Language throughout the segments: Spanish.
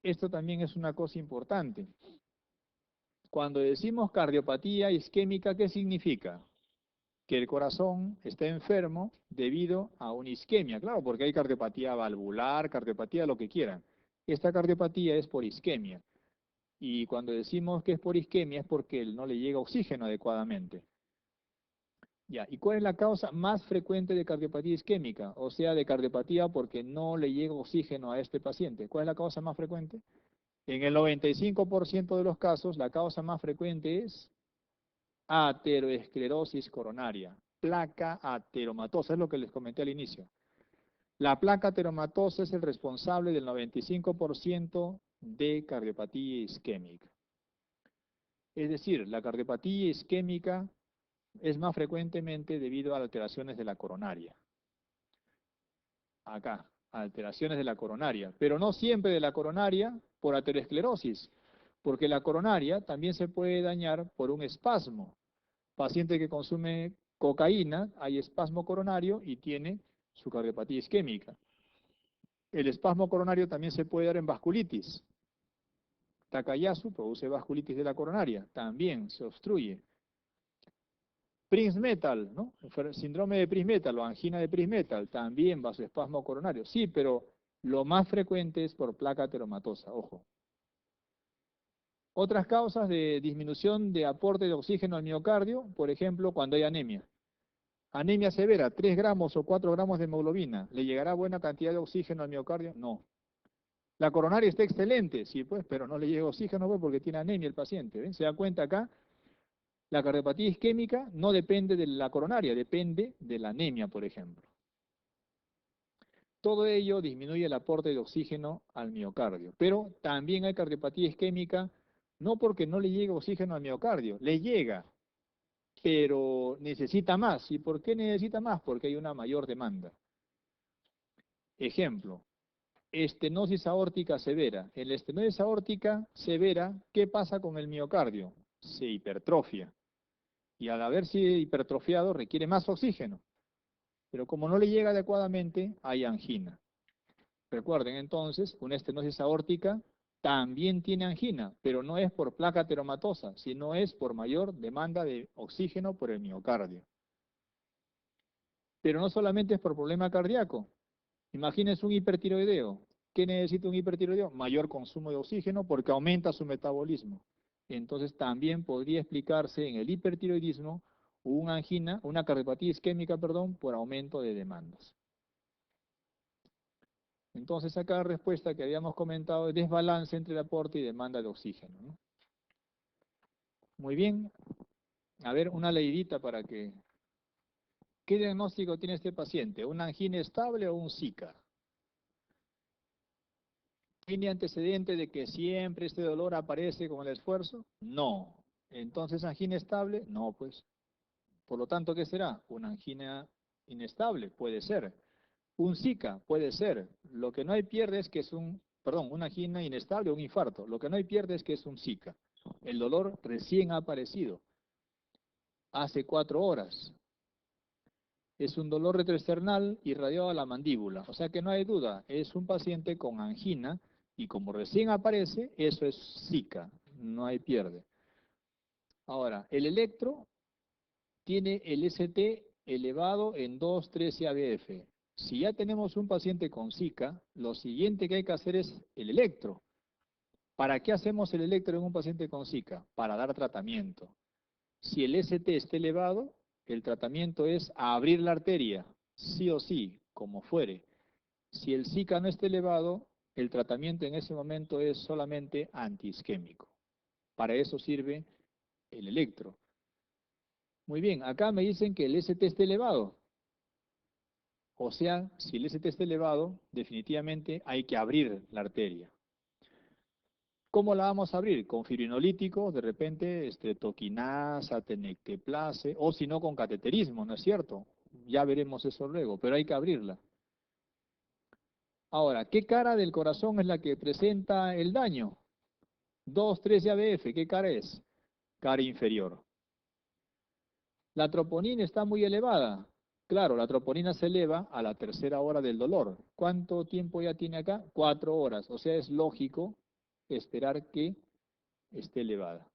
esto también es una cosa importante. Cuando decimos cardiopatía isquémica, ¿qué significa? Que el corazón está enfermo debido a una isquemia. Claro, porque hay cardiopatía valvular, cardiopatía, lo que quieran. Esta cardiopatía es por isquemia. Y cuando decimos que es por isquemia es porque no le llega oxígeno adecuadamente. Ya, ¿y cuál es la causa más frecuente de cardiopatía isquémica? O sea, de cardiopatía porque no le llega oxígeno a este paciente. ¿Cuál es la causa más frecuente? En el 95% de los casos, la causa más frecuente es ateroesclerosis coronaria, placa ateromatosa, es lo que les comenté al inicio. La placa ateromatosa es el responsable del 95% de cardiopatía isquémica. Es decir, la cardiopatía isquémica es más frecuentemente debido a alteraciones de la coronaria. Acá, alteraciones de la coronaria, pero no siempre de la coronaria por aterosclerosis, porque la coronaria también se puede dañar por un espasmo. Paciente que consume cocaína, hay espasmo coronario y tiene su cardiopatía isquémica. El espasmo coronario también se puede dar en vasculitis. Takayasu produce vasculitis de la coronaria, también se obstruye. Prinzmetal, ¿no? Síndrome de Prinzmetal o angina de Prinzmetal, también vasoespasmo coronario. Sí, pero lo más frecuente es por placa ateromatosa, ojo. Otras causas de disminución de aporte de oxígeno al miocardio, por ejemplo, cuando hay anemia. Anemia severa, 3 gramos o 4 gramos de hemoglobina. ¿Le llegará buena cantidad de oxígeno al miocardio? No. La coronaria está excelente, sí, pues, pero no le llega oxígeno pues, porque tiene anemia el paciente. ¿Ven? ¿Se da cuenta acá? La cardiopatía isquémica no depende de la coronaria, depende de la anemia, por ejemplo. Todo ello disminuye el aporte de oxígeno al miocardio. Pero también hay cardiopatía isquémica, no porque no le llegue oxígeno al miocardio, le llega, pero necesita más. ¿Y por qué necesita más? Porque hay una mayor demanda. Ejemplo, estenosis aórtica severa. En la estenosis aórtica severa, ¿qué pasa con el miocardio? Se hipertrofia. Y al haberse hipertrofiado requiere más oxígeno. Pero como no le llega adecuadamente, hay angina. Recuerden entonces, una estenosis aórtica también tiene angina, pero no es por placa ateromatosa, sino es por mayor demanda de oxígeno por el miocardio. Pero no solamente es por problema cardíaco. Imagínense un hipertiroideo. ¿Qué necesita un hipertiroideo? Mayor consumo de oxígeno porque aumenta su metabolismo. Entonces también podría explicarse en el hipertiroidismo una angina, una cardiopatía isquémica, perdón, por aumento de demandas. Entonces acá la respuesta que habíamos comentado es desbalance entre el aporte y demanda de oxígeno, ¿no? Muy bien. A ver, una leidita para que... ¿Qué diagnóstico tiene este paciente? ¿Una angina estable o un Zika? ¿Tiene antecedente de que siempre este dolor aparece con el esfuerzo? No. Entonces, ¿angina estable? No, pues. Por lo tanto, ¿qué será? Una angina inestable, puede ser. Un Zika, puede ser. Lo que no hay pierde es que es una angina inestable o un infarto. Lo que no hay pierde es que es un Zika. El dolor recién ha aparecido, hace 4 horas. Es un dolor retroesternal irradiado a la mandíbula. O sea que no hay duda, es un paciente con angina y como recién aparece, eso es Zika, no hay pierde. Ahora, el electro tiene el ST elevado en 2,13 ABF. Si ya tenemos un paciente con Zika, lo siguiente que hay que hacer es el electro. ¿Para qué hacemos el electro en un paciente con Zika? Para dar tratamiento. Si el ST está elevado, el tratamiento es abrir la arteria, sí o sí, como fuere. Si el Zika no está elevado, el tratamiento en ese momento es solamente antiisquémico. Para eso sirve el electro. Muy bien, acá me dicen que el ST está elevado. O sea, si el ST está elevado, definitivamente hay que abrir la arteria. ¿Cómo la vamos a abrir? Con fibrinolíticos, de repente, estreptoquinasa, tenecteplase, o si no, con cateterismo, ¿no es cierto? Ya veremos eso luego, pero hay que abrirla. Ahora, ¿qué cara del corazón es la que presenta el daño? 2,13 ABF, ¿qué cara es? Cara inferior. La troponina está muy elevada. Claro, la troponina se eleva a la tercera hora del dolor. ¿Cuánto tiempo ya tiene acá? 4 horas. O sea, es lógico esperar que esté elevada.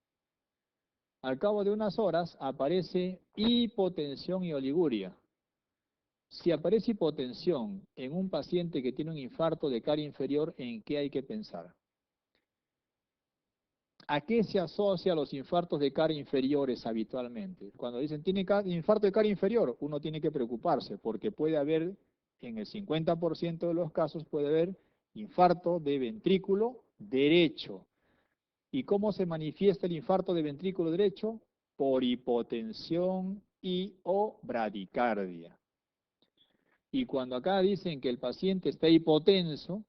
Al cabo de unas horas aparece hipotensión y oliguria. Si aparece hipotensión en un paciente que tiene un infarto de cara inferior, ¿en qué hay que pensar? ¿A qué se asocia los infartos de cara inferiores habitualmente? Cuando dicen tiene infarto de cara inferior, uno tiene que preocuparse porque puede haber, en el 50% de los casos, puede haber infarto de ventrículo derecho. ¿Y cómo se manifiesta el infarto de ventrículo derecho? Por hipotensión y o bradicardia. Y cuando acá dicen que el paciente está hipotenso,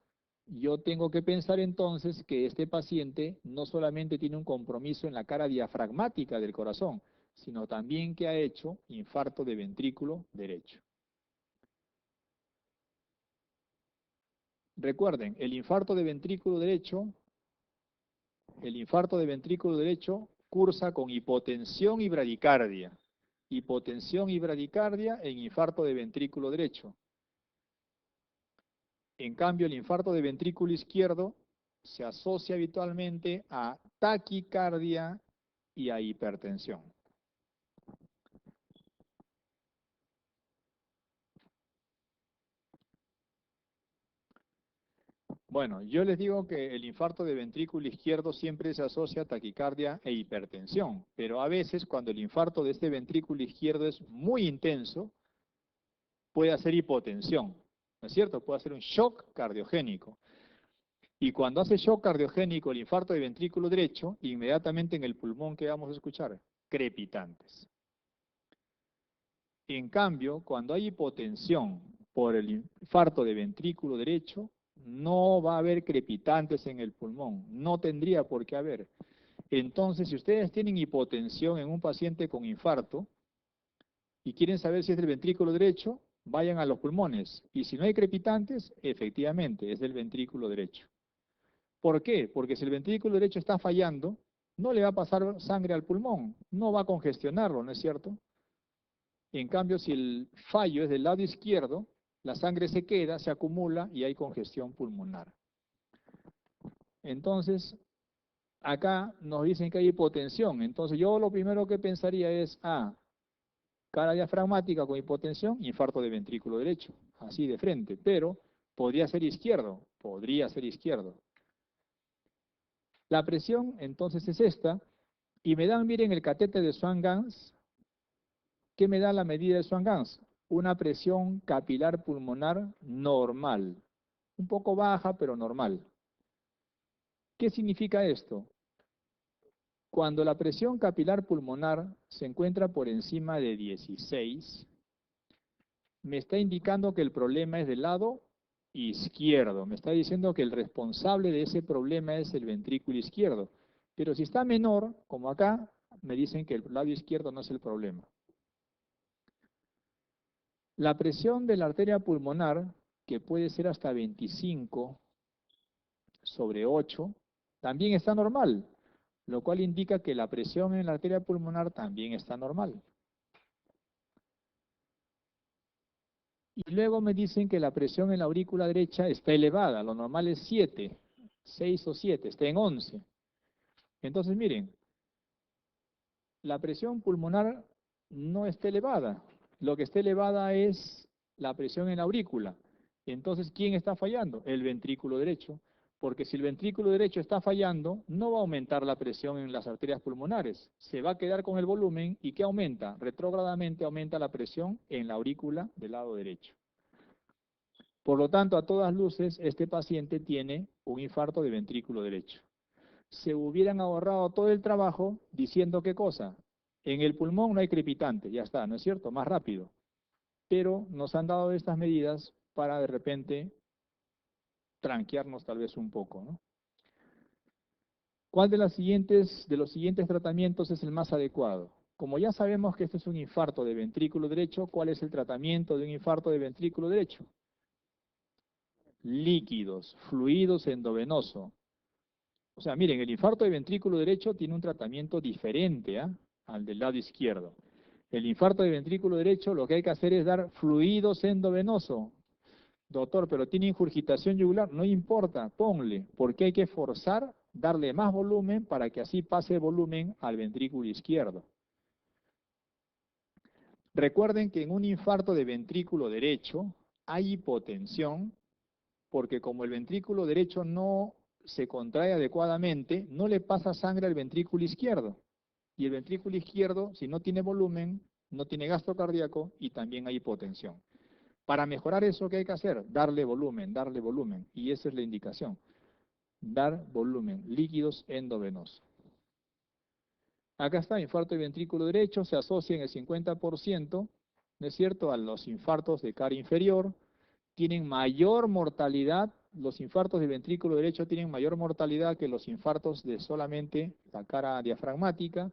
yo tengo que pensar entonces que este paciente no solamente tiene un compromiso en la cara diafragmática del corazón, sino también que ha hecho infarto de ventrículo derecho. Recuerden, el infarto de ventrículo derecho cursa con hipotensión y bradicardia. Hipotensión y bradicardia en infarto de ventrículo derecho. En cambio, el infarto de ventrículo izquierdo se asocia habitualmente a taquicardia y a hipertensión. Bueno, yo les digo que el infarto de ventrículo izquierdo siempre se asocia a taquicardia e hipertensión, pero a veces cuando el infarto de este ventrículo izquierdo es muy intenso, puede hacer hipotensión, ¿no es cierto? Puede hacer un shock cardiogénico. Y cuando hace shock cardiogénico el infarto de ventrículo derecho, inmediatamente en el pulmón, ¿qué vamos a escuchar? Crepitantes. En cambio, cuando hay hipotensión por el infarto de ventrículo derecho, no va a haber crepitantes en el pulmón, no tendría por qué haber. Entonces, si ustedes tienen hipotensión en un paciente con infarto y quieren saber si es del ventrículo derecho, vayan a los pulmones. Y si no hay crepitantes, efectivamente, es del ventrículo derecho. ¿Por qué? Porque si el ventrículo derecho está fallando, no le va a pasar sangre al pulmón, no va a congestionarlo, ¿no es cierto? En cambio, si el fallo es del lado izquierdo, la sangre se queda, se acumula y hay congestión pulmonar. Entonces, acá nos dicen que hay hipotensión. Entonces, yo lo primero que pensaría es, cara diafragmática con hipotensión, infarto de ventrículo derecho, así de frente. Pero podría ser izquierdo, La presión, entonces, es esta. Y me dan, miren, el catéter de Swan-Ganz. ¿Qué me da la medida de Swan-Ganz? Una presión capilar pulmonar normal. Un poco baja, pero normal. ¿Qué significa esto? Cuando la presión capilar pulmonar se encuentra por encima de 16, me está indicando que el problema es del lado izquierdo. Me está diciendo que el responsable de ese problema es el ventrículo izquierdo. Pero si está menor, como acá, me dicen que el lado izquierdo no es el problema. La presión de la arteria pulmonar, que puede ser hasta 25/8, también está normal, lo cual indica que la presión en la arteria pulmonar también está normal. Y luego me dicen que la presión en la aurícula derecha está elevada, lo normal es 7, 6 o 7, está en 11. Entonces miren, la presión pulmonar no está elevada, lo que está elevada es la presión en la aurícula. Entonces, ¿quién está fallando? El ventrículo derecho. Porque si el ventrículo derecho está fallando, no va a aumentar la presión en las arterias pulmonares. Se va a quedar con el volumen y ¿qué aumenta? Retrógradamente aumenta la presión en la aurícula del lado derecho. Por lo tanto, a todas luces, este paciente tiene un infarto de ventrículo derecho. Se hubieran ahorrado todo el trabajo diciendo ¿qué cosa? En el pulmón no hay crepitante, ya está, ¿no es cierto? Más rápido. Pero nos han dado estas medidas para de repente tranquearnos tal vez un poco, ¿no? ¿Cuál de los siguientes tratamientos es el más adecuado? Como ya sabemos que este es un infarto de ventrículo derecho, ¿cuál es el tratamiento de un infarto de ventrículo derecho? Líquidos, fluidos endovenoso. O sea, miren, el infarto de ventrículo derecho tiene un tratamiento diferente al del lado izquierdo. El infarto de ventrículo derecho lo que hay que hacer es dar fluidos endovenoso. Doctor, pero tiene ingurgitación yugular, no importa, ponle, porque hay que forzar darle más volumen para que así pase volumen al ventrículo izquierdo. Recuerden que en un infarto de ventrículo derecho hay hipotensión, porque como el ventrículo derecho no se contrae adecuadamente, no le pasa sangre al ventrículo izquierdo. Y el ventrículo izquierdo, si no tiene volumen, no tiene gasto cardíaco y también hay hipotensión. Para mejorar eso, ¿qué hay que hacer? Darle volumen, y esa es la indicación. Dar volumen, líquidos endovenosos. Acá está, infarto de ventrículo derecho, se asocia en el 50%, ¿no es cierto?, a los infartos de cara inferior, tienen mayor mortalidad, los infartos de ventrículo derecho tienen mayor mortalidad que los infartos de solamente la cara diafragmática,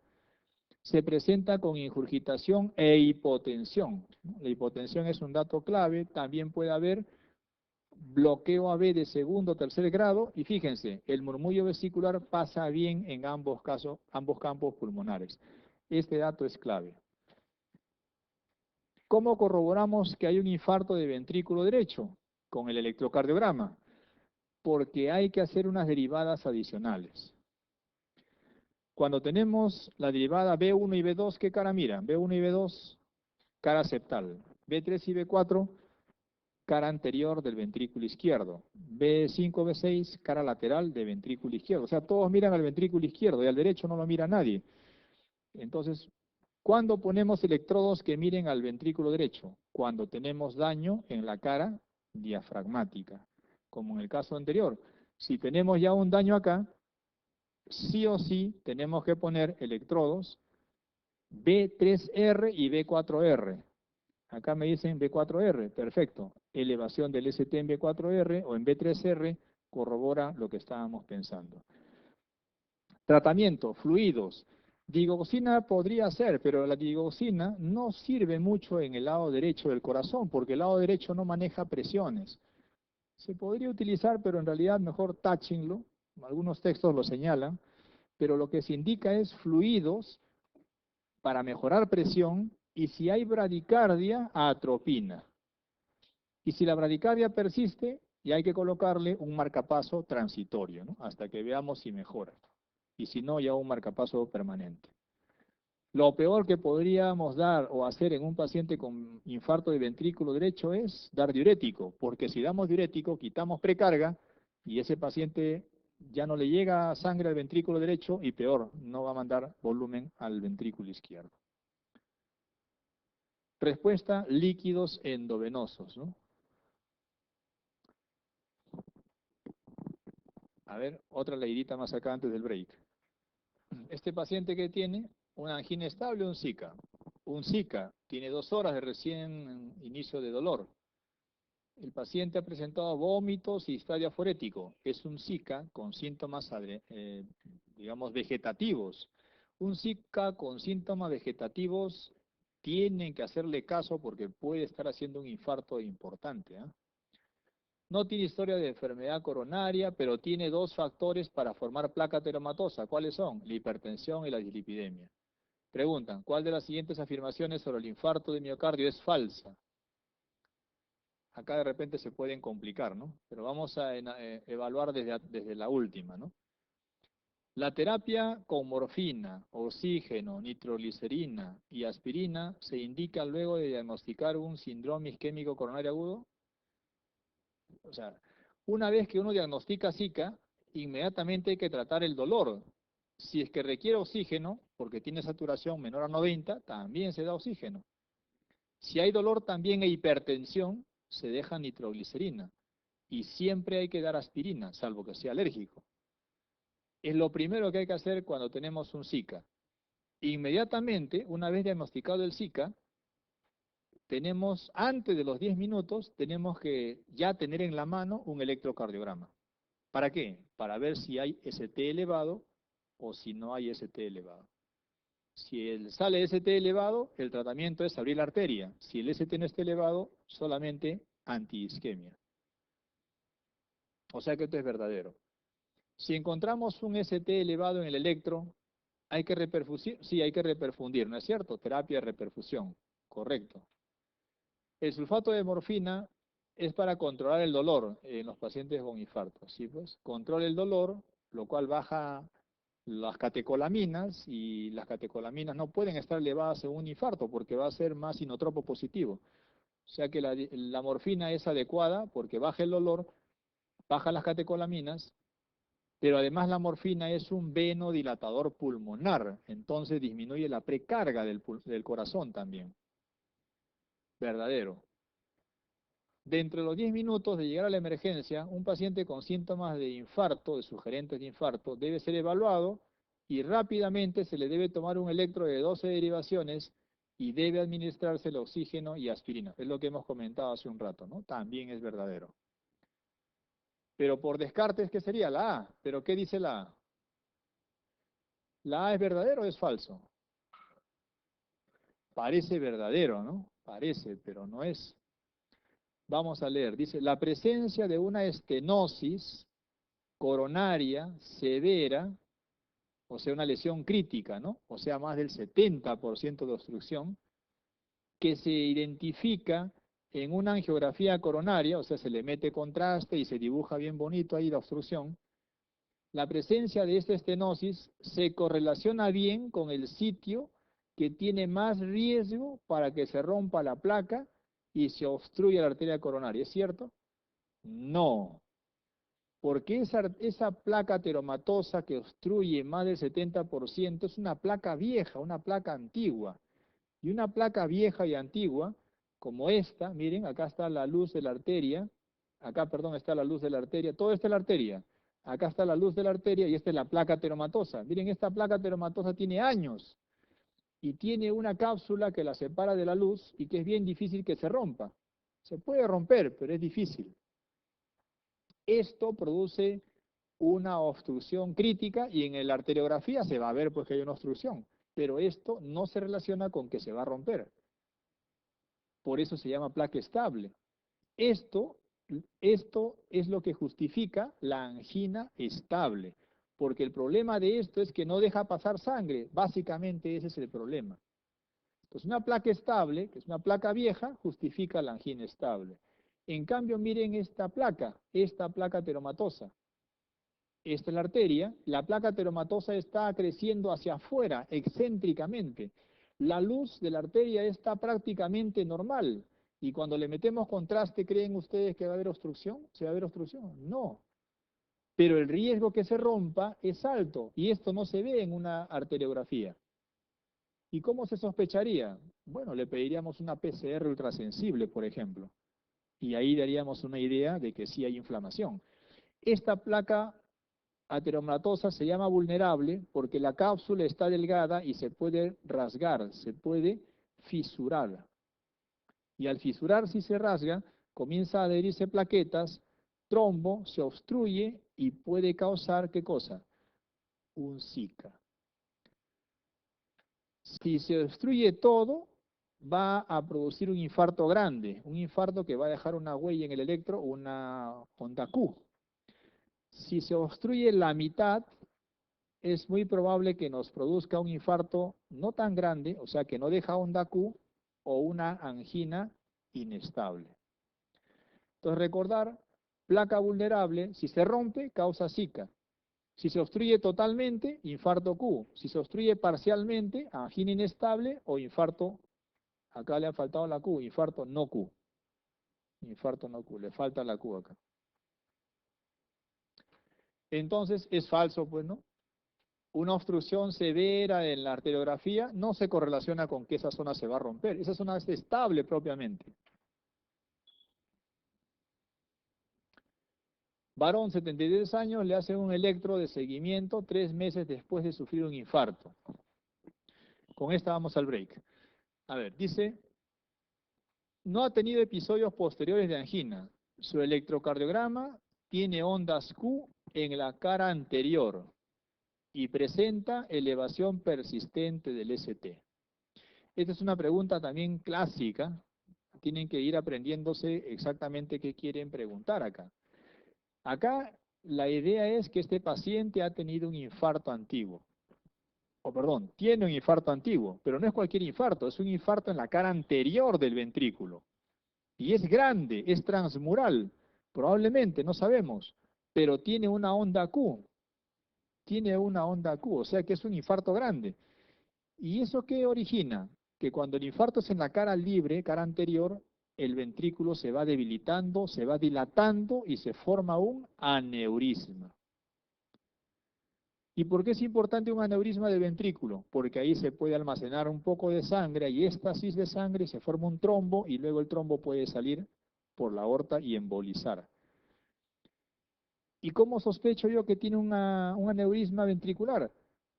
se presenta con ingurgitación e hipotensión. La hipotensión es un dato clave, también puede haber bloqueo AB de segundo o tercer grado, y fíjense, el murmullo vesicular pasa bien en ambos campos pulmonares. Este dato es clave. ¿Cómo corroboramos que hay un infarto de ventrículo derecho? Con el electrocardiograma, porque hay que hacer unas derivadas adicionales. Cuando tenemos la derivada B1 y B2, ¿qué cara miran? B1 y B2, cara septal. B3 y B4, cara anterior del ventrículo izquierdo. B5, B6, cara lateral del ventrículo izquierdo. O sea, todos miran al ventrículo izquierdo y al derecho no lo mira nadie. Entonces, ¿cuándo ponemos electrodos que miren al ventrículo derecho? Cuando tenemos daño en la cara diafragmática, como en el caso anterior. Si tenemos ya un daño acá, sí o sí tenemos que poner electrodos B3R y B4R. Acá me dicen B4R, perfecto. Elevación del ST en B4R o en B3R corrobora lo que estábamos pensando. Tratamiento, fluidos. Digoxina podría ser, pero la digoxina no sirve mucho en el lado derecho del corazón, porque el lado derecho no maneja presiones. Se podría utilizar, pero en realidad mejor táchenlo. Algunos textos lo señalan, pero lo que se indica es fluidos para mejorar presión, y si hay bradicardia, atropina. Y si la bradicardia persiste, ya hay que colocarle un marcapaso transitorio, ¿no?, hasta que veamos si mejora. Y si no, ya un marcapaso permanente. Lo peor que podríamos dar o hacer en un paciente con infarto de ventrículo derecho es dar diurético, porque si damos diurético, quitamos precarga y ese paciente ya no le llega sangre al ventrículo derecho y peor, no va a mandar volumen al ventrículo izquierdo. Respuesta, líquidos endovenosos, ¿no? A ver, otra leidita más acá antes del break. Este paciente que tiene una angina estable, un Zika. Un Zika tiene 2 horas de recién inicio de dolor. El paciente ha presentado vómitos y está diaforético. Es un Zika con síntomas, digamos, vegetativos. Un Zika con síntomas vegetativos tienen que hacerle caso porque puede estar haciendo un infarto importante, ¿eh? No tiene historia de enfermedad coronaria, pero tiene 2 factores para formar placa ateromatosa. ¿Cuáles son? La hipertensión y la dislipidemia. Preguntan, ¿cuál de las siguientes afirmaciones sobre el infarto de miocardio es falsa? Acá de repente se pueden complicar, ¿no? Pero vamos a evaluar desde la última, ¿no? La terapia con morfina, oxígeno, nitroglicerina y aspirina se indica luego de diagnosticar un síndrome isquémico coronario agudo. O sea, una vez que uno diagnostica Zika, inmediatamente hay que tratar el dolor. Si es que requiere oxígeno, porque tiene saturación menor a 90, también se da oxígeno. Si hay dolor también e hipertensión, se deja nitroglicerina. Y siempre hay que dar aspirina, salvo que sea alérgico. Es lo primero que hay que hacer cuando tenemos un Zika. Inmediatamente, una vez diagnosticado el Zika, antes de los 10 minutos, tenemos que ya tener en la mano un electrocardiograma. ¿Para qué? Para ver si hay ST elevado o si no hay ST elevado. Si sale ST elevado, el tratamiento es abrir la arteria. Si el ST no está elevado, solamente antiisquemia. O sea que esto es verdadero. Si encontramos un ST elevado en el electro, ¿hay que reperfundir? Sí, hay que reperfundir, ¿no es cierto? Terapia de reperfusión, correcto. El sulfato de morfina es para controlar el dolor en los pacientes con infarto, ¿sí? Pues controla el dolor, lo cual baja las catecolaminas, y las catecolaminas no pueden estar elevadas en un infarto porque va a ser más inotropo positivo. O sea que la morfina es adecuada porque baja el dolor, baja las catecolaminas, pero además la morfina es un venodilatador pulmonar, entonces disminuye la precarga del corazón también. Verdadero. Dentro de los 10 minutos de llegar a la emergencia, un paciente con síntomas de infarto, de sugerentes de infarto, debe ser evaluado y rápidamente se le debe tomar un electro de 12 derivaciones y debe administrarse el oxígeno y aspirina. Es lo que hemos comentado hace un rato, ¿no? También es verdadero. Pero por descartes, ¿qué sería? La A. ¿Pero qué dice la A? ¿La A es verdadero o es falso? Parece verdadero, ¿no? Parece, pero no es. Vamos a leer. Dice, la presencia de una estenosis coronaria severa, o sea, una lesión crítica, ¿no? O sea, más del 70% de obstrucción, que se identifica en una angiografía coronaria, o sea, se le mete contraste y se dibuja bien bonito ahí la obstrucción. La presencia de esta estenosis se correlaciona bien con el sitio que tiene más riesgo para que se rompa la placa y se obstruya la arteria coronaria. ¿Es cierto? No. Porque esa placa ateromatosa que obstruye más del 70% es una placa vieja, una placa antigua. Y una placa vieja y antigua, como esta, miren, acá está la luz de la arteria, acá, perdón, está la luz de la arteria, todo esto es la arteria, acá está la luz de la arteria y esta es la placa ateromatosa. Miren, esta placa ateromatosa tiene años y tiene una cápsula que la separa de la luz y que es bien difícil que se rompa. Se puede romper, pero es difícil. Esto produce una obstrucción crítica y en la arteriografía se va a ver pues que hay una obstrucción, pero esto no se relaciona con que se va a romper. Por eso se llama placa estable. Esto es lo que justifica la angina estable, porque el problema de esto es que no deja pasar sangre, básicamente ese es el problema. Entonces una placa estable, que es una placa vieja, justifica la angina estable. En cambio, miren esta placa ateromatosa. Esta es la arteria, la placa ateromatosa está creciendo hacia afuera, excéntricamente. La luz de la arteria está prácticamente normal. Y cuando le metemos contraste, ¿creen ustedes que va a haber obstrucción? ¿Se va a haber obstrucción? No. Pero el riesgo que se rompa es alto, y esto no se ve en una arteriografía. ¿Y cómo se sospecharía? Bueno, le pediríamos una PCR ultrasensible, por ejemplo. Y ahí daríamos una idea de que sí hay inflamación. Esta placa ateromatosa se llama vulnerable porque la cápsula está delgada y se puede rasgar, se puede fisurar. Y al fisurar, si se rasga, comienza a adherirse plaquetas, trombo, se obstruye y puede causar, ¿qué cosa? Un Zika. Si se obstruye todo, va a producir un infarto grande, un infarto que va a dejar una huella en el electro, una onda Q. Si se obstruye la mitad, es muy probable que nos produzca un infarto no tan grande, o sea que no deja onda Q, o una angina inestable. Entonces recordar, placa vulnerable, si se rompe, causa Zika. Si se obstruye totalmente, infarto Q. Si se obstruye parcialmente, angina inestable o infarto, acá le ha faltado la Q, infarto no Q. Infarto no Q, le falta la Q acá. Entonces es falso, pues, ¿no? Una obstrucción severa en la arteriografía no se correlaciona con que esa zona se va a romper. Esa zona es estable propiamente. Varón, 73 años, le hacen un electro de seguimiento 3 meses después de sufrir un infarto. Con esta vamos al break. A ver, dice, no ha tenido episodios posteriores de angina. Su electrocardiograma tiene ondas Q en la cara anterior y presenta elevación persistente del ST. Esta es una pregunta también clásica. Tienen que ir aprendiéndose exactamente qué quieren preguntar acá. Acá la idea es que este paciente ha tenido un infarto antiguo. O perdón, tiene un infarto antiguo, pero no es cualquier infarto, es un infarto en la cara anterior del ventrículo. Y es grande, es transmural, probablemente, no sabemos, pero tiene una onda Q. tiene una onda Q, o sea que es un infarto grande. ¿Y eso qué origina? Que cuando el infarto es en la cara libre, cara anterior, el ventrículo se va debilitando, se va dilatando y se forma un aneurisma. ¿Y por qué es importante un aneurisma del ventrículo? Porque ahí se puede almacenar un poco de sangre, hay éstasis de sangre, se forma un trombo y luego el trombo puede salir por la aorta y embolizar. ¿Y cómo sospecho yo que tiene un aneurisma ventricular?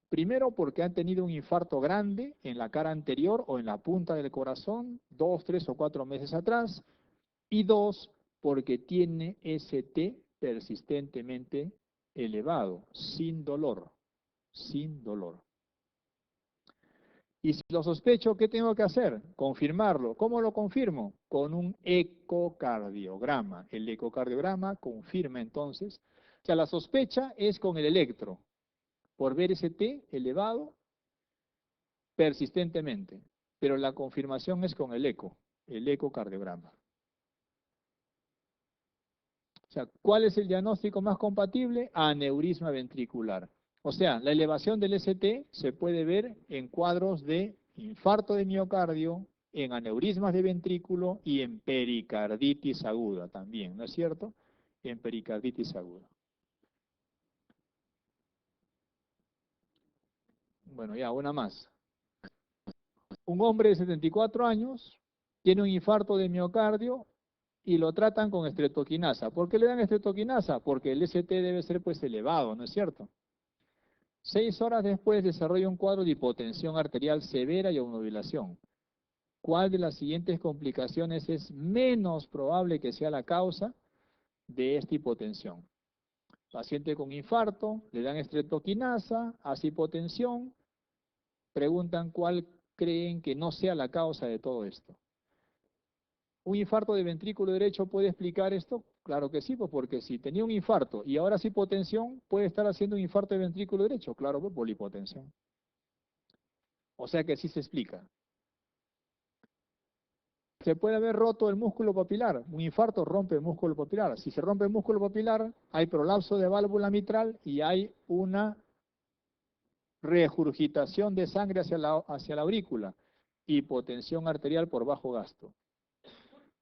Primero porque han tenido un infarto grande en la cara anterior o en la punta del corazón 2, 3 o 4 meses atrás. Y dos, porque tiene ST persistentemente elevado, sin dolor, sin dolor. Y si lo sospecho, ¿qué tengo que hacer? Confirmarlo. ¿Cómo lo confirmo? Con un ecocardiograma. El ecocardiograma confirma entonces. O sea, la sospecha es con el electro, por ver ST elevado persistentemente. Pero la confirmación es con el ecocardiograma. O sea, ¿cuál es el diagnóstico más compatible? Aneurisma ventricular. O sea, la elevación del ST se puede ver en cuadros de infarto de miocardio, en aneurismas de ventrículo y en pericarditis aguda también, ¿no es cierto? En pericarditis aguda. Bueno, ya, una más. Un hombre de 74 años tiene un infarto de miocardio y lo tratan con estreptoquinasa. ¿Por qué le dan estreptoquinasa? Porque el ST debe ser pues elevado, ¿no es cierto? 6 horas después desarrolla un cuadro de hipotensión arterial severa y obnubilación. ¿Cuál de las siguientes complicaciones es menos probable que sea la causa de esta hipotensión? Paciente con infarto, le dan estreptoquinasa, hace hipotensión, preguntan cuál creen que no sea la causa de todo esto. ¿Un infarto de ventrículo derecho puede explicar esto? Claro que sí, pues porque si tenía un infarto y ahora hace hipotensión, puede estar haciendo un infarto de ventrículo derecho, claro, pues por la hipotensión. O sea que sí se explica. Se puede haber roto el músculo papilar. Un infarto rompe el músculo papilar. Si se rompe el músculo papilar, hay prolapso de válvula mitral y hay una regurgitación de sangre hacia la aurícula. Hipotensión arterial por bajo gasto.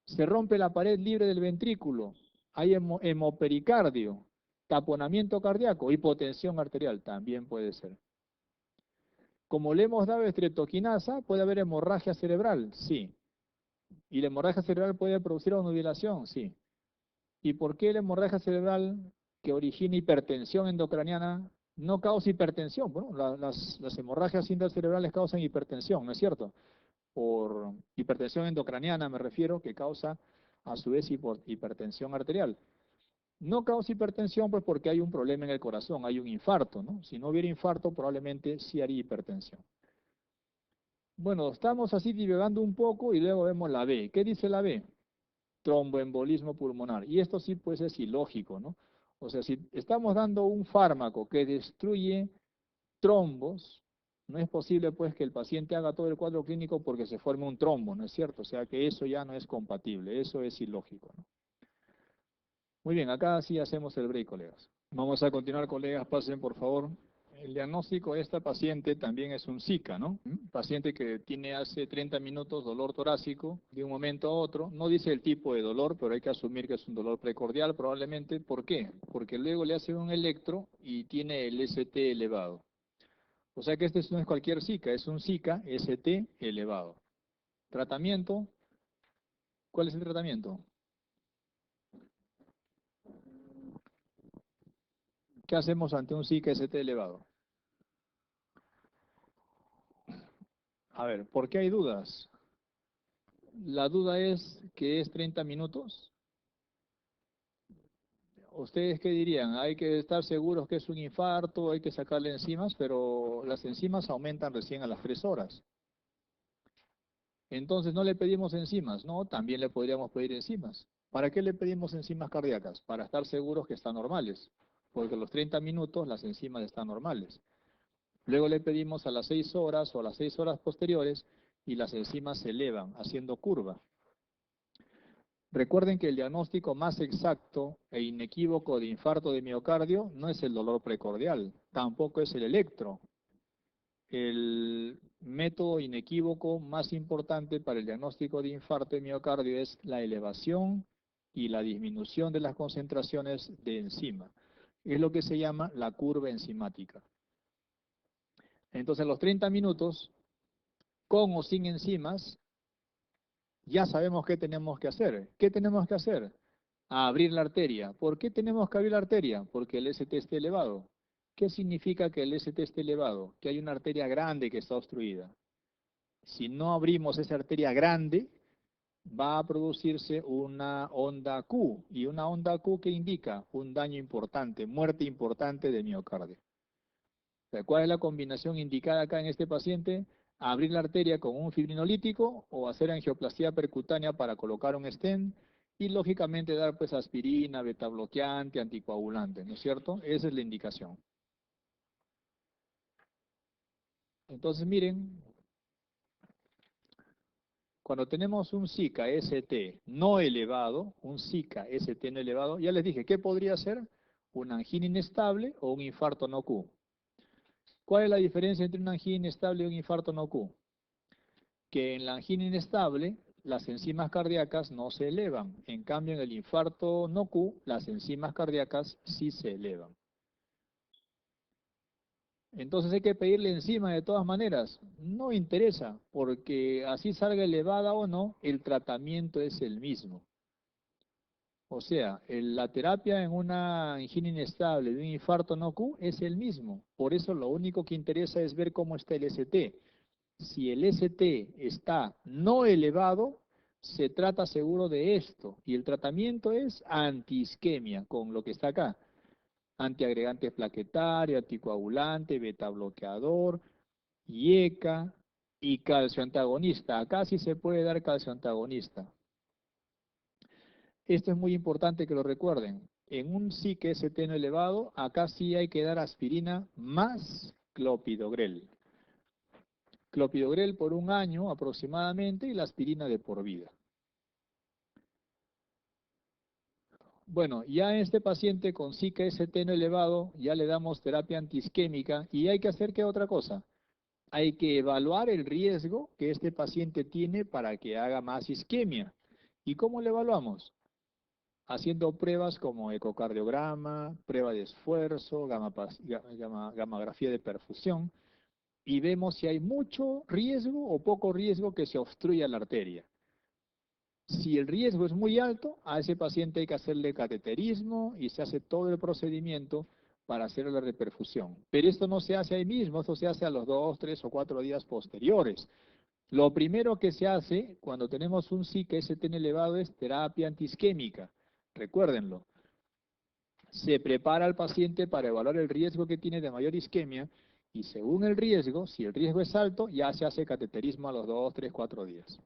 Se rompe la pared libre del ventrículo. Hay hemopericardio, taponamiento cardíaco, hipotensión arterial. También puede ser. Como le hemos dado estreptoquinasa, puede haber hemorragia cerebral. Sí. ¿Y la hemorragia cerebral puede producir obnubilación? Sí. ¿Y por qué la hemorragia cerebral que origina hipertensión endocraniana no causa hipertensión? Bueno, las hemorragias intracerebrales causan hipertensión, ¿no es cierto? Por hipertensión endocraniana me refiero, que causa a su vez hipertensión arterial. No causa hipertensión pues porque hay un problema en el corazón, hay un infarto, ¿no? Si no hubiera infarto probablemente sí haría hipertensión. Bueno, estamos así divagando un poco y luego vemos la B. ¿Qué dice la B? Tromboembolismo pulmonar. Y esto sí pues es ilógico, ¿no? O sea, si estamos dando un fármaco que destruye trombos, no es posible pues que el paciente haga todo el cuadro clínico porque se forme un trombo, ¿no es cierto? O sea que eso ya no es compatible, eso es ilógico, ¿no? Muy bien, acá sí hacemos el break, colegas. Vamos a continuar, colegas, pasen por favor. El diagnóstico de esta paciente también es un Zika, ¿no? Paciente que tiene hace 30 minutos dolor torácico de un momento a otro. No dice el tipo de dolor, pero hay que asumir que es un dolor precordial probablemente. ¿Por qué? Porque luego le hacen un electro y tiene el ST elevado. O sea que este no es cualquier Zika, es un Zika ST elevado. Tratamiento. ¿Cuál es el tratamiento? ¿Qué hacemos ante un Zika ST elevado? A ver, ¿por qué hay dudas? La duda es que es 30 minutos. ¿Ustedes qué dirían? Hay que estar seguros que es un infarto, hay que sacarle enzimas, pero las enzimas aumentan recién a las 3 horas. Entonces no le pedimos enzimas, no, también le podríamos pedir enzimas. ¿Para qué le pedimos enzimas cardíacas? Para estar seguros que están normales, porque a los 30 minutos las enzimas están normales. Luego le pedimos a las 6 horas o a las 6 horas posteriores y las enzimas se elevan, haciendo curva. Recuerden que el diagnóstico más exacto e inequívoco de infarto de miocardio no es el dolor precordial, tampoco es el electro. El método inequívoco más importante para el diagnóstico de infarto de miocardio es la elevación y la disminución de las concentraciones de enzima. Es lo que se llama la curva enzimática. Entonces, a los 30 minutos, con o sin enzimas, ya sabemos qué tenemos que hacer. ¿Qué tenemos que hacer? Abrir la arteria. ¿Por qué tenemos que abrir la arteria? Porque el ST está elevado. ¿Qué significa que el ST esté elevado? Que hay una arteria grande que está obstruida. Si no abrimos esa arteria grande, va a producirse una onda Q. ¿Y una onda Q qué indica? Un daño importante, muerte importante de miocardio. ¿Cuál es la combinación indicada acá en este paciente? Abrir la arteria con un fibrinolítico o hacer angioplastia percutánea para colocar un stent y lógicamente dar pues aspirina, betabloqueante, anticoagulante, ¿no es cierto? Esa es la indicación. Entonces miren, cuando tenemos un SICA ST no elevado, un SICA ST no elevado, ya les dije, ¿qué podría ser? Una angina inestable o un infarto no Q. ¿Cuál es la diferencia entre una angina inestable y un infarto no Q? Que en la angina inestable las enzimas cardíacas no se elevan. En cambio, en el infarto no Q, las enzimas cardíacas sí se elevan. Entonces hay que pedirle enzima de todas maneras. No interesa, porque así salga elevada o no, el tratamiento es el mismo. O sea, la terapia en una angina inestable de un infarto no Q es el mismo. Por eso lo único que interesa es ver cómo está el ST. Si el ST está no elevado, se trata seguro de esto. Y el tratamiento es antiisquemia, con lo que está acá. Antiagregante plaquetario, anticoagulante, beta bloqueador, IECA y calcio antagonista. Acá sí se puede dar calcio antagonista. Esto es muy importante que lo recuerden. En un SIC ST no elevado, acá sí hay que dar aspirina más clopidogrel. Clopidogrel por un año aproximadamente y la aspirina de por vida. Bueno, ya en este paciente con SICA ST no elevado, ya le damos terapia antiisquémica y hay que hacer ¿qué otra cosa? Hay que evaluar el riesgo que este paciente tiene para que haga más isquemia. ¿Y cómo le evaluamos? Haciendo pruebas como ecocardiograma, prueba de esfuerzo, gamografía de perfusión, y vemos si hay mucho riesgo o poco riesgo que se obstruya la arteria. Si el riesgo es muy alto, a ese paciente hay que hacerle cateterismo y se hace todo el procedimiento para hacer la reperfusión. Pero esto no se hace ahí mismo, esto se hace a los 2, 3 o 4 días posteriores. Lo primero que se hace cuando tenemos un SIC STN elevado es terapia antiisquémica. Recuérdenlo. Se prepara al paciente para evaluar el riesgo que tiene de mayor isquemia y según el riesgo, si el riesgo es alto, ya se hace cateterismo a los 2, 3, 4 días.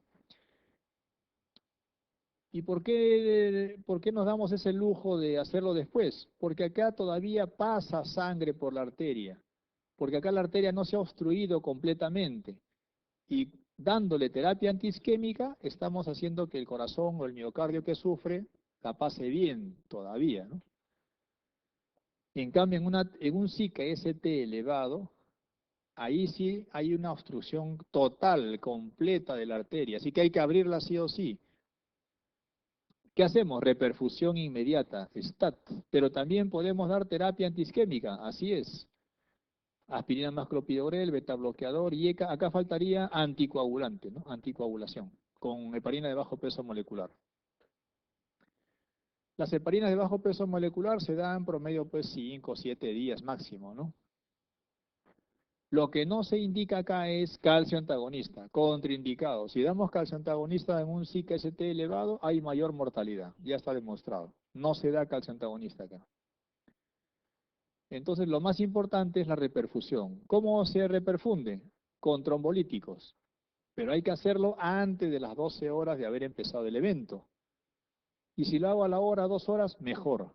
¿Y por qué nos damos ese lujo de hacerlo después? Porque acá todavía pasa sangre por la arteria, porque acá la arteria no se ha obstruido completamente. Y dándole terapia antiisquémica, estamos haciendo que el corazón o el miocardio que sufre la pase bien todavía, ¿no? En cambio, en un SICA ST elevado, ahí sí hay una obstrucción total, completa de la arteria, así que hay que abrirla sí o sí. ¿Qué hacemos? Reperfusión inmediata, STAT, pero también podemos dar terapia antiisquémica, así es. Aspirina más clopidogrel, beta bloqueador y acá faltaría anticoagulante, ¿no? Anticoagulación, con heparina de bajo peso molecular. Las heparinas de bajo peso molecular se dan promedio pues 5 o 7 días máximo, ¿no? Lo que no se indica acá es calcio antagonista, contraindicado. Si damos calcio antagonista en un SIC ST elevado, hay mayor mortalidad, ya está demostrado. No se da calcio antagonista acá. Entonces, lo más importante es la reperfusión. ¿Cómo se reperfunde? Con trombolíticos. Pero hay que hacerlo antes de las 12 horas de haber empezado el evento. Y si lo hago a la hora, 2 horas, mejor.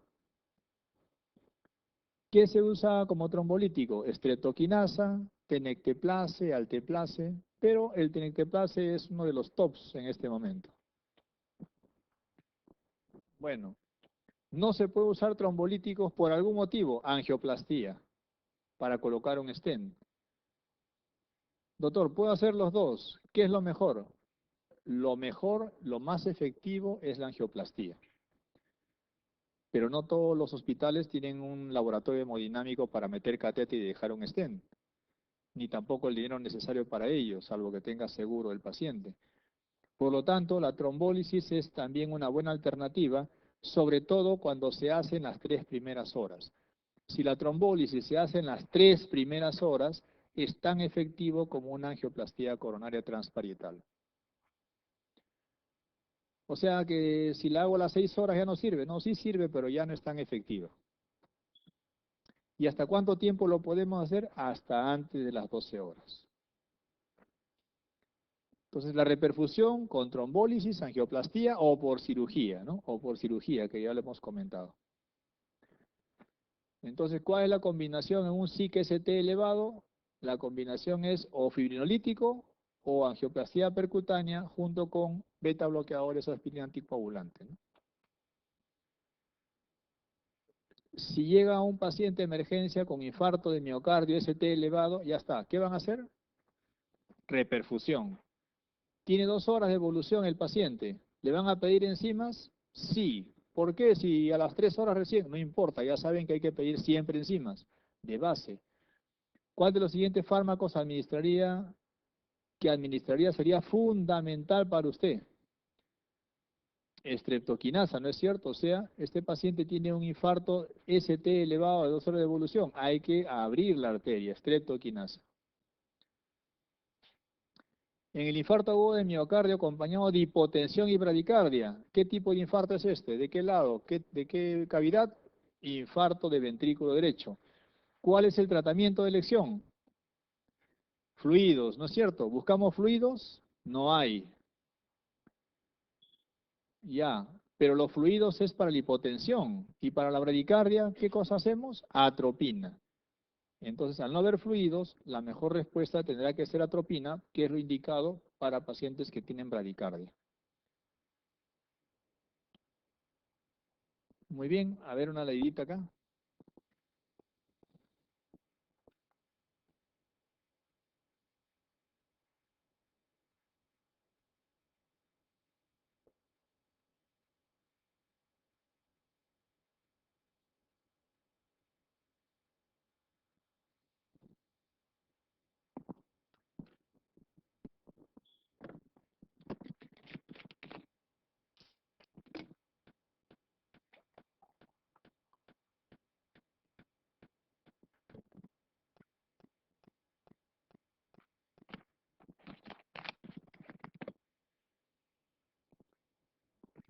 ¿Qué se usa como trombolítico? Estreptoquinasa, tenecteplase, alteplase, pero el tenecteplase es uno de los tops en este momento. Bueno, no se puede usar trombolíticos por algún motivo, angioplastía, para colocar un stent. Doctor, ¿puedo hacer los dos? ¿Qué es lo mejor? Lo mejor, lo más efectivo es la angioplastía. Pero no todos los hospitales tienen un laboratorio hemodinámico para meter catéter y dejar un stent, ni tampoco el dinero necesario para ello, salvo que tenga seguro el paciente. Por lo tanto, la trombólisis es también una buena alternativa, sobre todo cuando se hace en las 3 primeras horas. Si la trombólisis se hace en las 3 primeras horas, es tan efectivo como una angioplastía coronaria transparietal. O sea que si la hago a las 6 horas ya no sirve. No, sí sirve, pero ya no es tan efectiva. ¿Y hasta cuánto tiempo lo podemos hacer? Hasta antes de las 12 horas. Entonces la reperfusión con trombólisis, angioplastía o por cirugía, ¿no? O por cirugía, que ya lo hemos comentado. Entonces, ¿cuál es la combinación en un SIC-ST elevado? La combinación es o fibrinolítico o angioplastía percutánea junto con beta bloqueadores aspirina anticoagulante, ¿no? Si llega un paciente de emergencia con infarto de miocardio, ST elevado, ya está. ¿Qué van a hacer? Reperfusión. Tiene 2 horas de evolución el paciente. ¿Le van a pedir enzimas? Sí. ¿Por qué? Si a las 3 horas recién, no importa, ya saben que hay que pedir siempre enzimas, de base. ¿Cuál de los siguientes fármacos administraría sería fundamental para usted? Estreptoquinasa, ¿no es cierto? O sea, este paciente tiene un infarto ST elevado de 2 horas de evolución. Hay que abrir la arteria, estreptoquinasa. En el infarto agudo de miocardio acompañado de hipotensión y bradicardia, ¿qué tipo de infarto es este? ¿De qué lado? ¿De qué cavidad? Infarto de ventrículo derecho. ¿Cuál es el tratamiento de elección? Fluidos, ¿no es cierto? ¿Buscamos fluidos? No hay. Ya, pero los fluidos es para la hipotensión. Y para la bradicardia, ¿qué cosa hacemos? Atropina. Entonces, al no haber fluidos, la mejor respuesta tendrá que ser atropina, que es lo indicado para pacientes que tienen bradicardia. Muy bien, a ver una leidita acá.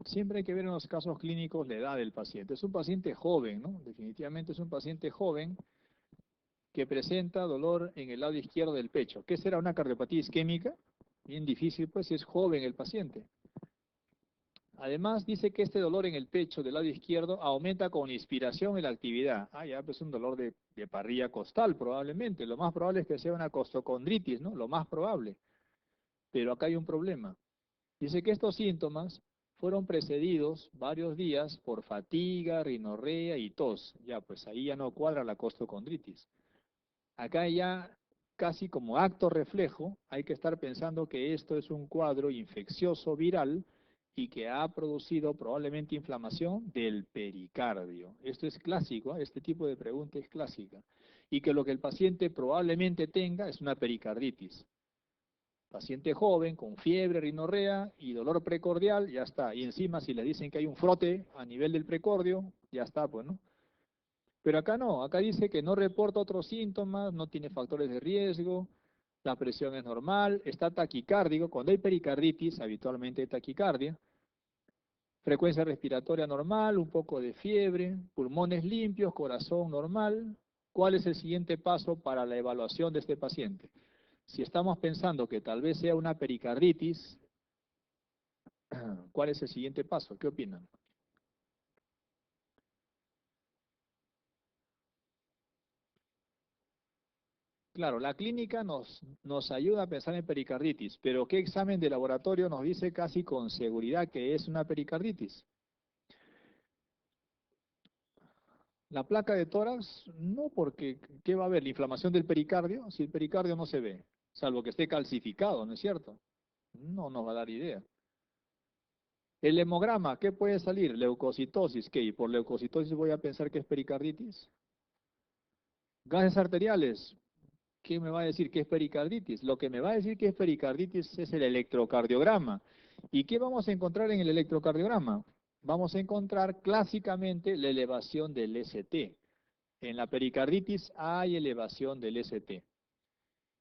Siempre hay que ver en los casos clínicos la edad del paciente. Es un paciente joven, ¿no? Definitivamente es un paciente joven que presenta dolor en el lado izquierdo del pecho. ¿Qué será una cardiopatía isquémica? Bien difícil, pues, si es joven el paciente. Además, dice que este dolor en el pecho del lado izquierdo aumenta con inspiración en la actividad. Ah, ya, pues un dolor de parrilla costal probablemente. Lo más probable es que sea una costocondritis, ¿no? Lo más probable. Pero acá hay un problema. Dice que estos síntomas fueron precedidos varios días por fatiga, rinorrea y tos. Ya, pues ahí ya no cuadra la costocondritis. Acá ya casi como acto reflejo hay que estar pensando que esto es un cuadro infeccioso viral y que ha producido probablemente inflamación del pericardio. Esto es clásico, ¿eh? Este tipo de pregunta es clásica. Y que lo que el paciente probablemente tenga es una pericarditis. Paciente joven, con fiebre, rinorrea y dolor precordial, ya está. Y encima si le dicen que hay un frote a nivel del precordio, ya está, pues, ¿no? Pero acá no, acá dice que no reporta otros síntomas, no tiene factores de riesgo, la presión es normal, está taquicárdico. Cuando hay pericarditis, habitualmente hay taquicardia. Frecuencia respiratoria normal, un poco de fiebre, pulmones limpios, corazón normal. ¿Cuál es el siguiente paso para la evaluación de este paciente? Si estamos pensando que tal vez sea una pericarditis, ¿cuál es el siguiente paso? ¿Qué opinan? Claro, la clínica nos ayuda a pensar en pericarditis, pero ¿qué examen de laboratorio nos dice casi con seguridad que es una pericarditis? La placa de tórax, no, porque ¿qué va a haber? ¿La inflamación del pericardio? Si el pericardio no se ve, salvo que esté calcificado, ¿no es cierto? No nos va a dar idea. El hemograma, ¿qué puede salir? Leucocitosis, ¿qué? ¿Y por leucocitosis voy a pensar que es pericarditis? Gases arteriales, ¿qué me va a decir que es pericarditis? Lo que me va a decir que es pericarditis es el electrocardiograma. ¿Y qué vamos a encontrar en el electrocardiograma? Vamos a encontrar clásicamente la elevación del ST. En la pericarditis hay elevación del ST.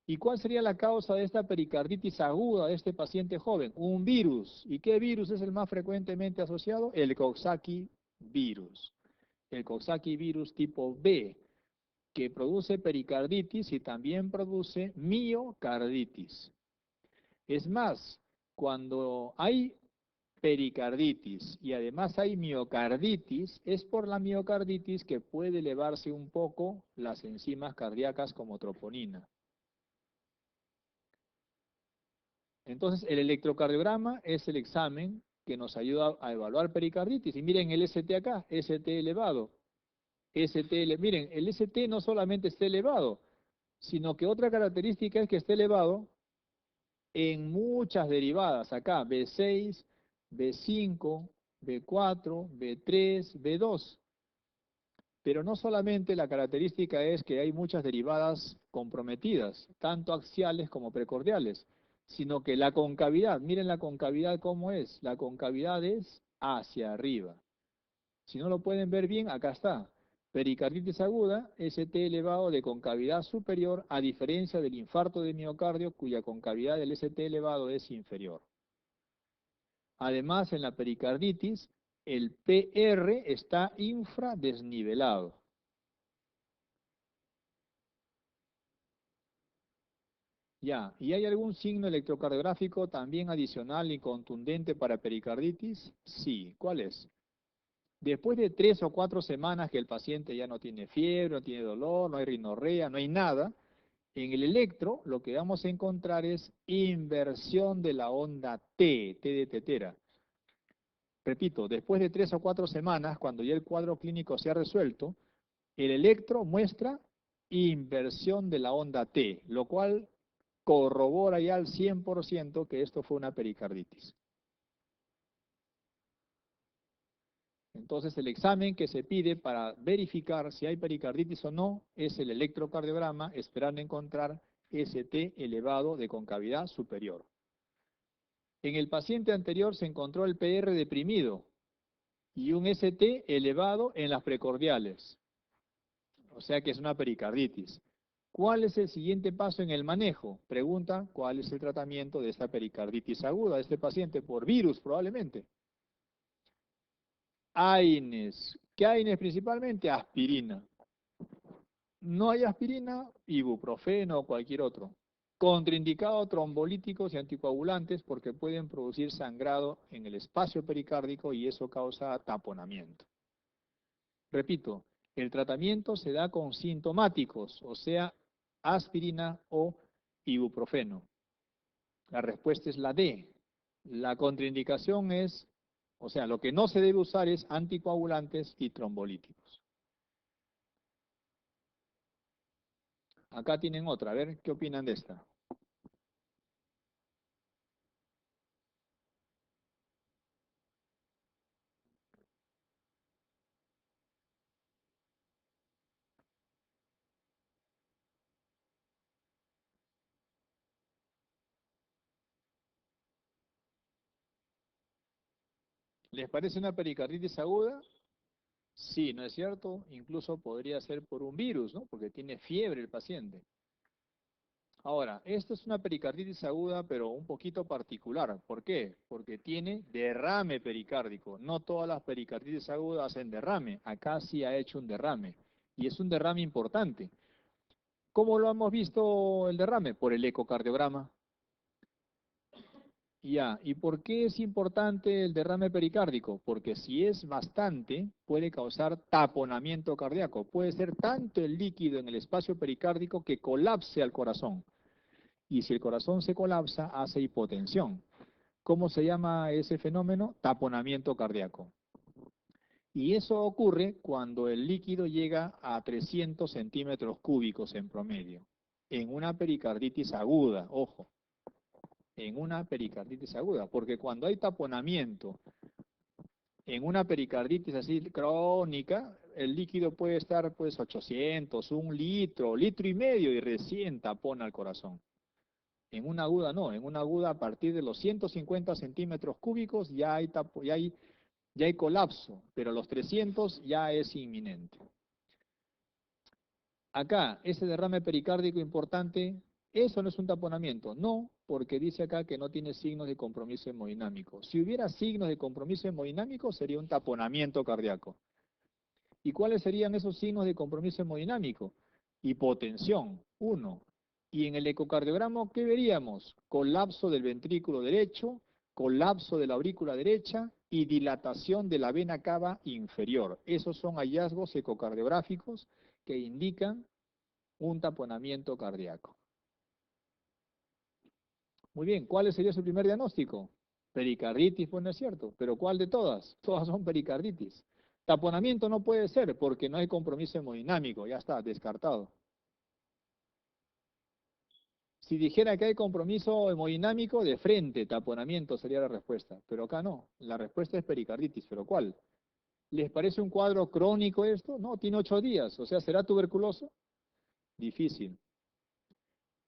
¿Y cuál sería la causa de esta pericarditis aguda de este paciente joven? Un virus. ¿Y qué virus es el más frecuentemente asociado? El Coxsackie virus. El Coxsackie virus tipo B, que produce pericarditis y también produce miocarditis. Es más, cuando hay pericarditis y además hay miocarditis, es por la miocarditis que puede elevarse un poco las enzimas cardíacas como troponina. Entonces, el electrocardiograma es el examen que nos ayuda a evaluar pericarditis. Y miren el ST acá, ST elevado. Miren, el ST no solamente está elevado, sino que otra característica es que esté elevado en muchas derivadas. Acá, B6, B5, B4, B3, B2. Pero no solamente la característica es que hay muchas derivadas comprometidas, tanto axiales como precordiales, sino que la concavidad, miren la concavidad cómo es, la concavidad es hacia arriba. Si no lo pueden ver bien, acá está. Pericarditis aguda, ST elevado de concavidad superior, a diferencia del infarto de miocardio, cuya concavidad del ST elevado es inferior. Además, en la pericarditis, el PR está infradesnivelado. Ya, ¿y hay algún signo electrocardiográfico también adicional y contundente para pericarditis? Sí, ¿cuál es? Después de 3 o 4 semanas que el paciente ya no tiene fiebre, no tiene dolor, no hay rinorrea, no hay nada, en el electro lo que vamos a encontrar es inversión de la onda T, T de tetera. Repito, después de 3 o 4 semanas, cuando ya el cuadro clínico se ha resuelto, el electro muestra inversión de la onda T, lo cual corrobora ya al 100% que esto fue una pericarditis. Entonces el examen que se pide para verificar si hay pericarditis o no es el electrocardiograma, esperando encontrar ST elevado de concavidad superior. En el paciente anterior se encontró el PR deprimido y un ST elevado en las precordiales, o sea que es una pericarditis. ¿Cuál es el siguiente paso en el manejo? Pregunta, ¿cuál es el tratamiento de esta pericarditis aguda de este paciente por virus probablemente? AINES. ¿Qué AINES principalmente? Aspirina. No hay aspirina, ibuprofeno o cualquier otro. Contraindicado trombolíticos y anticoagulantes porque pueden producir sangrado en el espacio pericárdico y eso causa taponamiento. Repito, el tratamiento se da con sintomáticos, o sea, aspirina o ibuprofeno. La respuesta es la D. La contraindicación es, o sea, lo que no se debe usar es anticoagulantes y trombolíticos. Acá tienen otra, a ver qué opinan de esta. ¿Les parece una pericarditis aguda? Sí, ¿no es cierto? Incluso podría ser por un virus, ¿no? Porque tiene fiebre el paciente. Ahora, esto es una pericarditis aguda, pero un poquito particular. ¿Por qué? Porque tiene derrame pericárdico. No todas las pericarditis agudas hacen derrame. Acá sí ha hecho un derrame. Y es un derrame importante. ¿Cómo lo hemos visto el derrame? Por el ecocardiograma. Ya, ¿y por qué es importante el derrame pericárdico? Porque si es bastante, puede causar taponamiento cardíaco. Puede ser tanto el líquido en el espacio pericárdico que colapse al corazón. Y si el corazón se colapsa, hace hipotensión. ¿Cómo se llama ese fenómeno? Taponamiento cardíaco. Y eso ocurre cuando el líquido llega a 300 centímetros cúbicos en promedio, en una pericarditis aguda, ojo, en una pericarditis aguda, porque cuando hay taponamiento en una pericarditis así crónica, el líquido puede estar pues 800, 1 litro, litro y medio y recién tapona el corazón. En una aguda no, en una aguda a partir de los 150 centímetros cúbicos ya hay colapso, pero los 300 ya es inminente. Acá, ese derrame pericárdico importante, eso no es un taponamiento, no, porque dice acá que no tiene signos de compromiso hemodinámico. Si hubiera signos de compromiso hemodinámico, sería un taponamiento cardíaco. ¿Y cuáles serían esos signos de compromiso hemodinámico? Hipotensión, 1. Y en el ecocardiograma, ¿qué veríamos? Colapso del ventrículo derecho, colapso de la aurícula derecha y dilatación de la vena cava inferior. Esos son hallazgos ecocardiográficos que indican un taponamiento cardíaco. Muy bien, ¿cuál sería su primer diagnóstico? Pericarditis, pues no es cierto, pero ¿cuál de todas? Todas son pericarditis. Taponamiento no puede ser porque no hay compromiso hemodinámico, ya está, descartado. Si dijera que hay compromiso hemodinámico, de frente, taponamiento sería la respuesta, pero acá no, la respuesta es pericarditis, ¿pero cuál? ¿Les parece un cuadro crónico esto? No, tiene 8 días, o sea, ¿será tuberculoso? Difícil.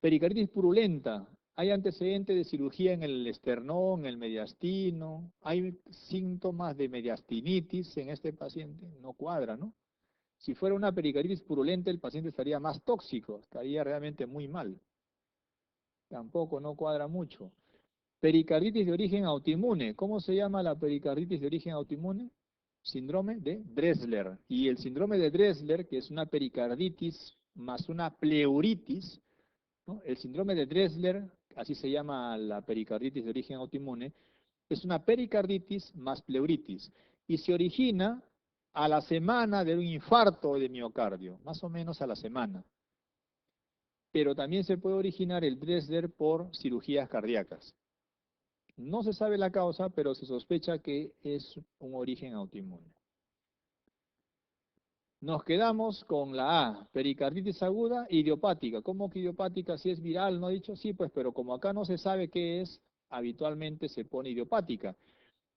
Pericarditis purulenta. Hay antecedentes de cirugía en el esternón, en el mediastino. Hay síntomas de mediastinitis en este paciente. No cuadra, ¿no? Si fuera una pericarditis purulenta, el paciente estaría más tóxico, estaría realmente muy mal. Tampoco, no cuadra mucho. Pericarditis de origen autoinmune. ¿Cómo se llama la pericarditis de origen autoinmune? Síndrome de Dressler. Y el síndrome de Dressler, que es una pericarditis más una pleuritis, ¿no? El síndrome de Dressler, así se llama la pericarditis de origen autoinmune, es una pericarditis más pleuritis y se origina a la semana de un infarto de miocardio, más o menos a la semana. Pero también se puede originar el Dressler por cirugías cardíacas. No se sabe la causa, pero se sospecha que es un origen autoinmune. Nos quedamos con la A, pericarditis aguda idiopática. ¿Cómo que idiopática? Si es viral, ¿no he dicho? Sí, pues, pero como acá no se sabe qué es, habitualmente se pone idiopática.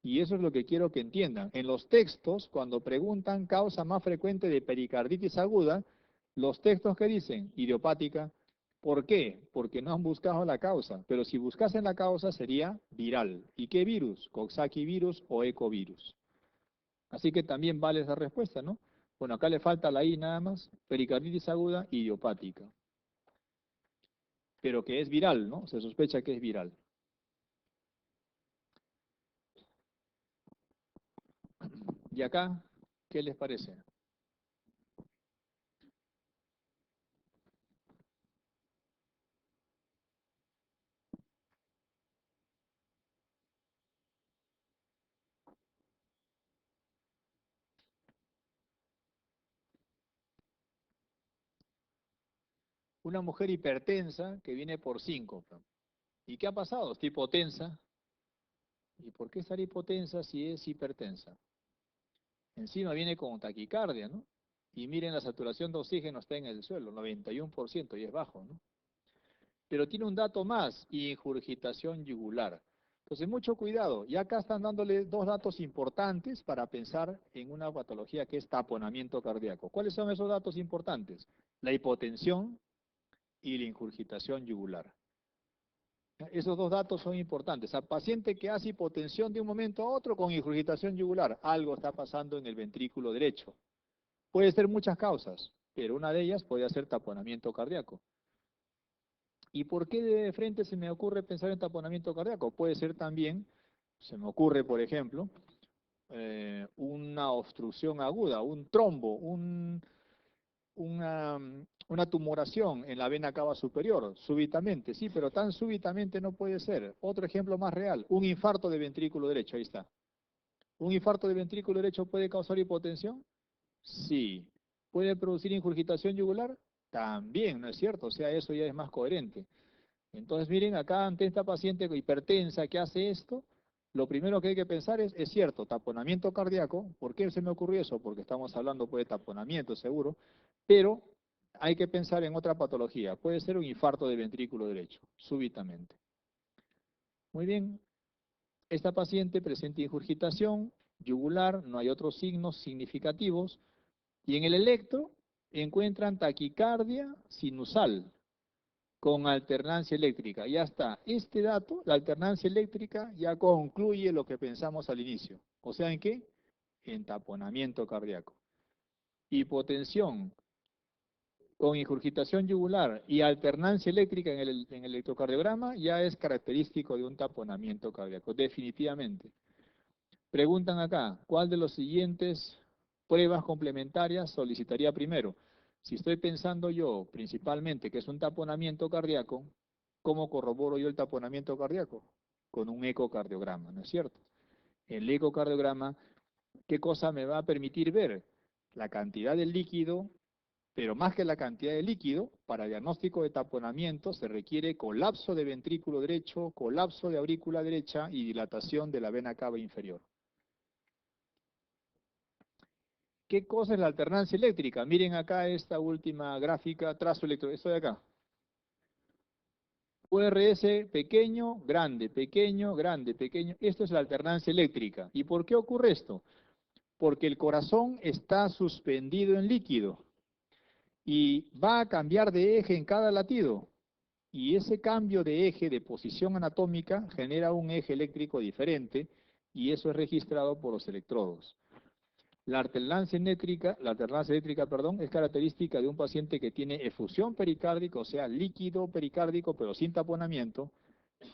Y eso es lo que quiero que entiendan. En los textos, cuando preguntan causa más frecuente de pericarditis aguda, los textos que dicen idiopática, ¿por qué? Porque no han buscado la causa. Pero si buscasen la causa sería viral. ¿Y qué virus? Coxsackie virus o ecovirus. Así que también vale esa respuesta, ¿no? Bueno, acá le falta la I nada más, pericarditis aguda idiopática. Pero que es viral, ¿no? Se sospecha que es viral. ¿Y acá qué les parece? Una mujer hipertensa que viene por síncope. ¿Y qué ha pasado? Está hipotensa. ¿Y por qué estar hipotensa si es hipertensa? Encima viene con taquicardia, ¿no? Y miren, la saturación de oxígeno está en el suelo, 91%, y es bajo, ¿no? Pero tiene un dato más, ingurgitación yugular. Entonces, mucho cuidado. Y acá están dándole 2 datos importantes para pensar en una patología que es taponamiento cardíaco. ¿Cuáles son esos datos importantes? La hipotensión y la ingurgitación yugular. Esos 2 datos son importantes. Al paciente que hace hipotensión de un momento a otro con ingurgitación yugular, algo está pasando en el ventrículo derecho. Puede ser muchas causas, pero una de ellas puede ser taponamiento cardíaco. ¿Y por qué de frente se me ocurre pensar en taponamiento cardíaco? Puede ser también, se me ocurre, por ejemplo, una obstrucción aguda, un trombo, una tumoración en la vena cava superior, súbitamente, sí, pero tan súbitamente no puede ser. Otro ejemplo más real, un infarto de ventrículo derecho, ahí está. ¿Un infarto de ventrículo derecho puede causar hipotensión? Sí. ¿Puede producir ingurgitación yugular? También, ¿no es cierto? O sea, eso ya es más coherente. Entonces, miren, acá ante esta paciente hipertensa que hace esto, lo primero que hay que pensar es cierto, taponamiento cardíaco. ¿Por qué se me ocurrió eso? Porque estamos hablando pues de taponamiento seguro, pero hay que pensar en otra patología. Puede ser un infarto del ventrículo derecho, súbitamente. Muy bien, esta paciente presenta ingurgitación yugular, no hay otros signos significativos, y en el electro encuentran taquicardia sinusal con alternancia eléctrica. Ya está. Este dato, la alternancia eléctrica, ya concluye lo que pensamos al inicio. O sea, ¿en qué? En taponamiento cardíaco. Hipotensión con ingurgitación yugular y alternancia eléctrica en el electrocardiograma ya es característico de un taponamiento cardíaco, definitivamente. Preguntan acá, ¿cuál de los siguientes pruebas complementarias solicitaría primero? Si estoy pensando yo principalmente que es un taponamiento cardíaco, ¿cómo corroboro yo el taponamiento cardíaco? Con un ecocardiograma, ¿no es cierto? El ecocardiograma, ¿qué cosa me va a permitir ver? La cantidad de líquido, pero más que la cantidad de líquido, para diagnóstico de taponamiento se requiere colapso de ventrículo derecho, colapso de aurícula derecha y dilatación de la vena cava inferior. ¿Qué cosa es la alternancia eléctrica? Miren acá esta última gráfica, trazo electro, esto de acá. URS pequeño, grande, pequeño, grande, pequeño. Esto es la alternancia eléctrica. ¿Y por qué ocurre esto? Porque el corazón está suspendido en líquido y va a cambiar de eje en cada latido. Y ese cambio de eje, de posición anatómica, genera un eje eléctrico diferente y eso es registrado por los electrodos. La alternancia eléctrica, perdón, es característica de un paciente que tiene efusión pericárdica, o sea, líquido pericárdico, pero sin taponamiento,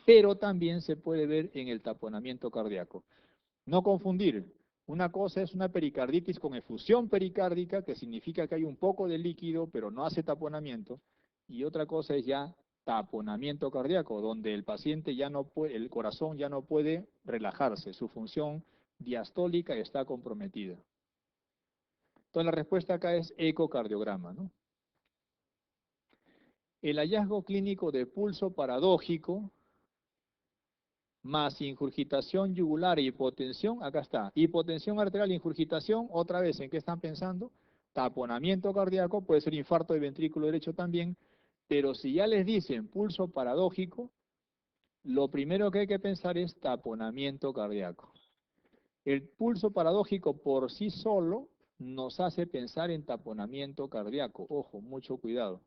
pero también se puede ver en el taponamiento cardíaco. No confundir, una cosa es una pericarditis con efusión pericárdica, que significa que hay un poco de líquido, pero no hace taponamiento, y otra cosa es ya taponamiento cardíaco, donde el paciente ya no puede, el corazón ya no puede relajarse, su función diastólica está comprometida. Entonces la respuesta acá es ecocardiograma, ¿no? El hallazgo clínico de pulso paradójico más ingurgitación yugular e hipotensión, acá está, hipotensión arterial, ingurgitación, otra vez, ¿en qué están pensando? Taponamiento cardíaco, puede ser infarto de ventrículo derecho también, pero si ya les dicen pulso paradójico, lo primero que hay que pensar es taponamiento cardíaco. El pulso paradójico por sí solo nos hace pensar en taponamiento cardíaco. Ojo, mucho cuidado.